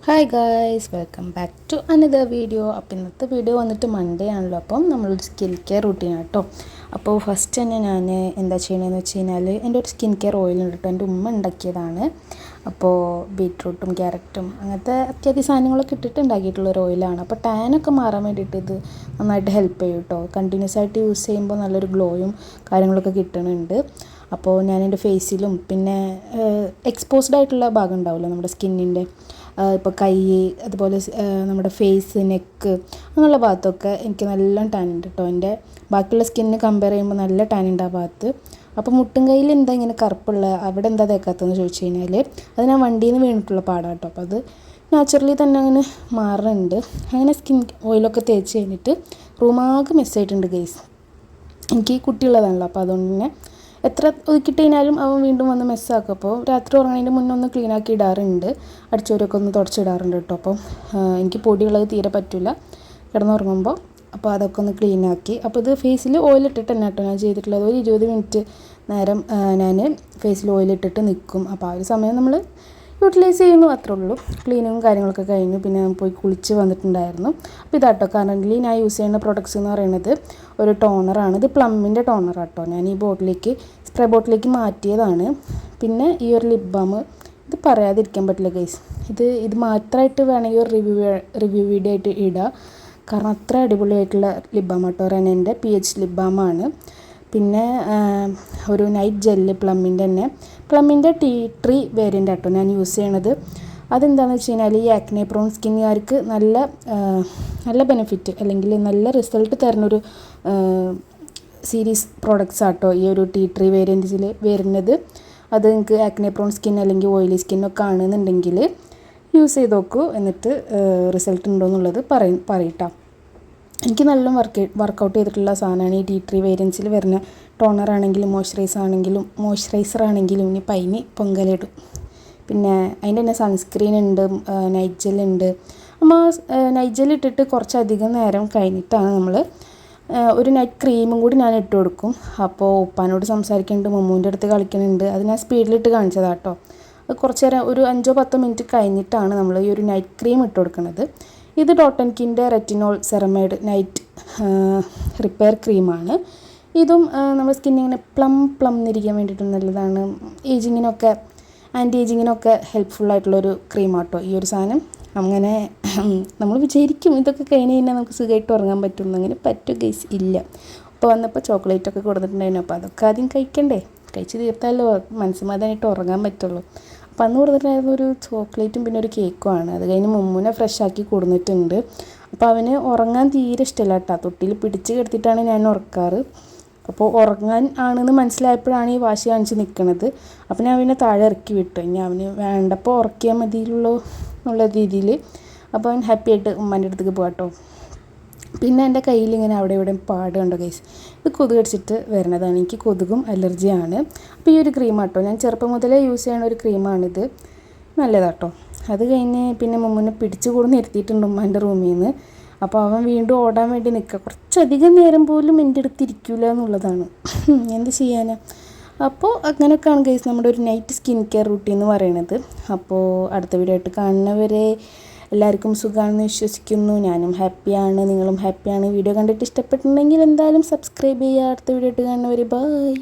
Hi guys, welcome back to another video. അപ്പോൾ ഇന്നത്തെ video വന്നിട്ട് മൺഡേ ആണല്ലോ. അപ്പം നമ്മളൊരു സ്കിൻ കെയർ റൂട്ടീനാണ് കേട്ടോ. അപ്പോൾ ഫസ്റ്റ് തന്നെ ഞാൻ എന്താ ചെയ്യണമെന്ന് വെച്ച് കഴിഞ്ഞാൽ എൻ്റെ ഒരു സ്കിൻ കെയർ ഓയിലുണ്ട് കേട്ടോ. എൻ്റെ ഉമ്മ ഉണ്ടാക്കിയതാണ്. അപ്പോൾ ബീറ്റ്റൂട്ടും ക്യാരറ്റും അങ്ങനത്തെ അത്യാവശ്യ സാധനങ്ങളൊക്കെ ഇട്ടിട്ട് ഉണ്ടാക്കിയിട്ടുള്ളൊരു ഓയിലാണ്. അപ്പോൾ ടാനൊക്കെ മാറാൻ വേണ്ടിയിട്ട് ഇത് നന്നായിട്ട് ഹെൽപ്പ് ചെയ്യും കേട്ടോ. കണ്ടിന്യൂസ് ആയിട്ട് യൂസ് ചെയ്യുമ്പോൾ നല്ലൊരു ഗ്ലോയും കാര്യങ്ങളൊക്കെ കിട്ടുന്നുണ്ട്. അപ്പോൾ ഞാൻ എൻ്റെ ഫേസിലും പിന്നെ എക്സ്പോസ്ഡ് ആയിട്ടുള്ള ഭാഗം ഉണ്ടാവുമല്ലോ നമ്മുടെ സ്കിന്നിൻ്റെ, ഇപ്പോൾ കൈ, അതുപോലെ നമ്മുടെ ഫേസ്, നെക്ക് അങ്ങനെയുള്ള ഭാഗത്തൊക്കെ എനിക്ക് നല്ല ടാൻ ഉണ്ട് കേട്ടോ. എൻ്റെ ബാക്കിയുള്ള സ്കിന്നിന് കമ്പയർ ചെയ്യുമ്പോൾ നല്ല ടാൻ ഉണ്ട് ആ ഭാഗത്ത്. അപ്പോൾ മുട്ടും കയ്യിൽ എന്താ ഇങ്ങനെ കറുപ്പുള്ള, അവിടെ എന്താ തേക്കാത്തതെന്ന് ചോദിച്ചു കഴിഞ്ഞാൽ അത് ഞാൻ വണ്ടിയിൽ നിന്ന് വീണിട്ടുള്ള പാടാണ് കേട്ടോ. അപ്പോൾ അത് നാച്ചുറലി തന്നെ അങ്ങനെ മാറുന്നുണ്ട്. അങ്ങനെ സ്കിൻ ഓയിലൊക്കെ തേച്ച് കഴിഞ്ഞിട്ട് റൂമാകെ മെസ്സായിട്ടുണ്ട് ഗൈസ്. എനിക്ക് കുട്ടിയുള്ളതാണല്ലോ, അപ്പോൾ അതുകൊണ്ട് തന്നെ എത്ര ഒതുക്കിയിട്ട് കഴിഞ്ഞാലും അവൻ വീണ്ടും വന്ന് മെസ്സാക്കും. അപ്പോൾ രാത്രി ഉറങ്ങുന്നതിൻ്റെ മുന്നേ ഒന്ന് ക്ലീനാക്കി ഇടാറുണ്ട്, അടിച്ചോരൊക്കെ ഒന്ന് തുടച്ചിടാറുണ്ട് കേട്ടോ. അപ്പോൾ എനിക്ക് പൊടിയുള്ളത് തീരെ പറ്റില്ല കിടന്നുറങ്ങുമ്പോൾ. അപ്പോൾ അതൊക്കെ ഒന്ന് ക്ലീനാക്കി. അപ്പോൾ ഇത് ഫേസിൽ ഓയിലിട്ടിട്ട് തന്നെ കേട്ടോ ഞാൻ ചെയ്തിട്ടുള്ളത്. ഒരു 20 മിനിറ്റ് നേരം ഞാൻ ഫേസിൽ ഓയിലിട്ടിട്ട് നിൽക്കും. അപ്പോൾ ആ ഒരു സമയം നമ്മൾ യൂട്ടിലൈസ് ചെയ്യുന്നു, അത്രേ ഉള്ളൂ. ക്ലീനിങ്ങും കാര്യങ്ങളൊക്കെ കഴിഞ്ഞു. പിന്നെ ഞാൻ പോയി കുളിച്ച് വന്നിട്ടുണ്ടായിരുന്നു. അപ്പോൾ ഇതാട്ടോ കറൻ്റ്ലി ഞാൻ യൂസ് ചെയ്യുന്ന പ്രൊഡക്ട്സ് എന്ന് പറയുന്നത് ഒരു ടോണറാണ്. ഇത് പ്ലമ്മിൻ്റെ ടോണറാട്ടോ. ഞാൻ ഈ ബോട്ടിലേക്ക്, സ്പ്രേ ബോട്ടിലേക്ക് മാറ്റിയതാണ്. പിന്നെ ഈ ഒരു ലിപ് ബാം, ഇത് പറയാതിരിക്കാൻ പറ്റില്ല ഗൈസ്. ഇത് മാത്രമായിട്ട് വേണമെങ്കിൽ ഒരു റിവ്യൂ വീഡിയോ ആയിട്ട് ഇടുക. കാരണം അത്ര അടിപൊളിയായിട്ടുള്ള ലിപ് ബാം കേട്ടോ. റെനൻ്റെ PH ലിപ് ബാമാണ്. പിന്നെ ഒരു നൈറ്റ് ജെല്ല് പ്ലമ്മിൻ്റെ ടീ ട്രീ വേരിയൻ്റ് ആട്ടോ ഞാൻ യൂസ് ചെയ്യണത്. അതെന്താണെന്ന് വെച്ച് കഴിഞ്ഞാൽ ഈ ആക്നെ പ്രോൺ സ്കിന്നുകാർക്ക് നല്ല ബെനിഫിറ്റ് അല്ലെങ്കിൽ നല്ല റിസൾട്ട് തരുന്നൊരു സീരീസ് പ്രോഡക്റ്റ്സ് ആട്ടോ ഈ ഒരു ടീ ട്രീ വേരിയൻറ്റിൽ വരുന്നത്. അത് നിങ്ങൾക്ക് ആക്നെ പ്രോൺ സ്കിൻ അല്ലെങ്കിൽ ഓയിലി സ്കിന്നൊക്കെ ആണെന്നുണ്ടെങ്കിൽ യൂസ് ചെയ്ത് നോക്കൂ. എന്നിട്ട് റിസൾട്ട് ഉണ്ടോ എന്നുള്ളത് പറയട്ടോ. എനിക്ക് നല്ല വർക്കൗട്ട് ചെയ്തിട്ടുള്ള സാധനമാണ് ഈ ടീ ട്രീ വേരിയൻസിൽ വരുന്ന ടോണറാണെങ്കിലും മോയ്സ്ചറൈസർ ആണെങ്കിലും ഇനി പൈന് പൊങ്കലിടും. പിന്നെ അതിൻ്റെ തന്നെ സൺസ്ക്രീൻ ഉണ്ട്, നൈറ്റ് ജെൽ ഉണ്ട്. അപ്പോൾ നൈറ്റ് ജെൽ ഇട്ടിട്ട് കുറച്ചധികം നേരം കഴിഞ്ഞിട്ടാണ് നമ്മൾ ഒരു നൈറ്റ് ക്രീമും കൂടി ഞാൻ ഇട്ട് കൊടുക്കും. അപ്പോൾ ഉപ്പാനോട് സംസാരിക്കുന്നുണ്ട്, മമ്മൂൻ്റെ അടുത്ത് കളിക്കുന്നുണ്ട്. അത് ഞാൻ സ്പീഡിലിട്ട് കാണിച്ചതാട്ടോ. അത് കുറച്ച് നേരം ഒരു 5-10 മിനിറ്റ് കഴിഞ്ഞിട്ടാണ് നമ്മൾ ഈ ഒരു നൈറ്റ് ക്രീം ഇട്ട് കൊടുക്കുന്നത്. ഇത് ഡോട്ടൻകിൻ്റെ റെറ്റിനോൾ സെറമൈഡ് നൈറ്റ് റിപ്പയർ ക്രീമാണ്. ഇതും നമ്മുടെ സ്കിന്നിങ്ങനെ പ്ലം എന്നിരിക്കാൻ വേണ്ടിയിട്ട് നല്ലതാണ്. ആൻറ്റി ഏജിങ്ങിനൊക്കെ ഹെൽപ്ഫുള്ളായിട്ടുള്ളൊരു ക്രീമാട്ടോ ഈ ഒരു സാധനം. അങ്ങനെ നമ്മൾ വിചാരിക്കും ഇതൊക്കെ കഴിഞ്ഞ് കഴിഞ്ഞാൽ നമുക്ക് സുഖമായിട്ട് ഉറങ്ങാൻ പറ്റും. അങ്ങനെ പറ്റും ഗൈസ്, ഇല്ല. അപ്പോൾ വന്നപ്പോൾ ചോക്ലേറ്റൊക്കെ കൊടുത്തിട്ടുണ്ടായിരുന്നു. അപ്പോൾ അതൊക്കെ ആദ്യം കഴിക്കണ്ടേ, കഴിച്ച് തീർത്താലോ മനസ്സമാധാനമായിട്ട് ഉറങ്ങാൻ പറ്റുള്ളൂ. അപ്പം അന്ന് കൊടുത്തിട്ടുണ്ടായിരുന്ന ഒരു ചോക്ലേറ്റും പിന്നെ ഒരു കേക്കുമാണ്. അത് കഴിഞ്ഞ് മുമ്മുനെ ഫ്രഷാക്കി കൊടുത്തിട്ടുണ്ട്. അപ്പോൾ അവന് ഉറങ്ങാൻ തീരെ ഇഷ്ടമില്ല കേട്ടോ. തൊട്ടിയിൽ പിടിച്ച് കിടത്തിയിട്ടാണ് ഞാൻ ഉറക്കാറ്. അപ്പോൾ ഉറങ്ങാൻ ആണെന്ന് മനസ്സിലായപ്പോഴാണ് ഈ വാശി കാണിച്ച് നിൽക്കുന്നത്. അപ്പോൾ ഞാൻ അവനെ താഴെ ഇറക്കി വിട്ടു. ഇനി അവന് വേണ്ടപ്പോൾ ഉറക്കിയാൽ മതിയുള്ളൂ എന്നുള്ള രീതിയിൽ. അപ്പോൾ അവൻ ഹാപ്പി ആയിട്ട് ഉമ്മാൻ്റെ അടുത്തേക്ക് പോകാട്ടോ. പിന്നെ എൻ്റെ കയ്യിൽ ഇങ്ങനെ അവിടെ ഇവിടെ പാട് കണ്ടോ ഗൈസ്. ഇത് കൊതുക് കടിച്ചിട്ട് വരുന്നതാണ്. എനിക്ക് കൊതുകും അലർജിയാണ്. അപ്പോൾ ഈ ഒരു ക്രീമാട്ടോ ഞാൻ ചെറുപ്പം മുതലേ യൂസ് ചെയ്യുന്ന ഒരു ക്രീമാണിത്. നല്ലതാട്ടോ. അത് കഴിഞ്ഞ് പിന്നെ മുമ്പിനെ പിടിച്ചു കൂടെ നിർത്തിയിട്ടുണ്ട് ഉമ്മാൻ്റെ റൂമിൽ നിന്ന്. അപ്പോൾ അവൻ വീണ്ടും ഓടാൻ വേണ്ടി നിൽക്കുക. കുറച്ചധികം നേരം പോലും എൻ്റെ അടുത്ത് ഇരിക്കില്ല എന്നുള്ളതാണ്. എന്ത് ചെയ്യാനാ. അപ്പോൾ അങ്ങനെയൊക്കെയാണ് ഗൈസ് നമ്മുടെ ഒരു നൈറ്റ് സ്കിൻ കെയർ റൂട്ടീൻ എന്ന് പറയുന്നത്. അപ്പോൾ അടുത്ത വീഡിയോ ആയിട്ട് കാണുന്നവരെ എല്ലാവർക്കും സുഖമാണെന്ന് വിശ്വസിക്കുന്നു. ഞാനും ഹാപ്പിയാണ്, നിങ്ങളും ഹാപ്പിയാണ്. വീഡിയോ കണ്ടിട്ട് ഇഷ്ടപ്പെട്ടിട്ടുണ്ടെങ്കിൽ എന്തായാലും സബ്സ്ക്രൈബ് ചെയ്യുക. അടുത്ത വീഡിയോ ആയിട്ട് കാണുന്നവരെ ബൈ.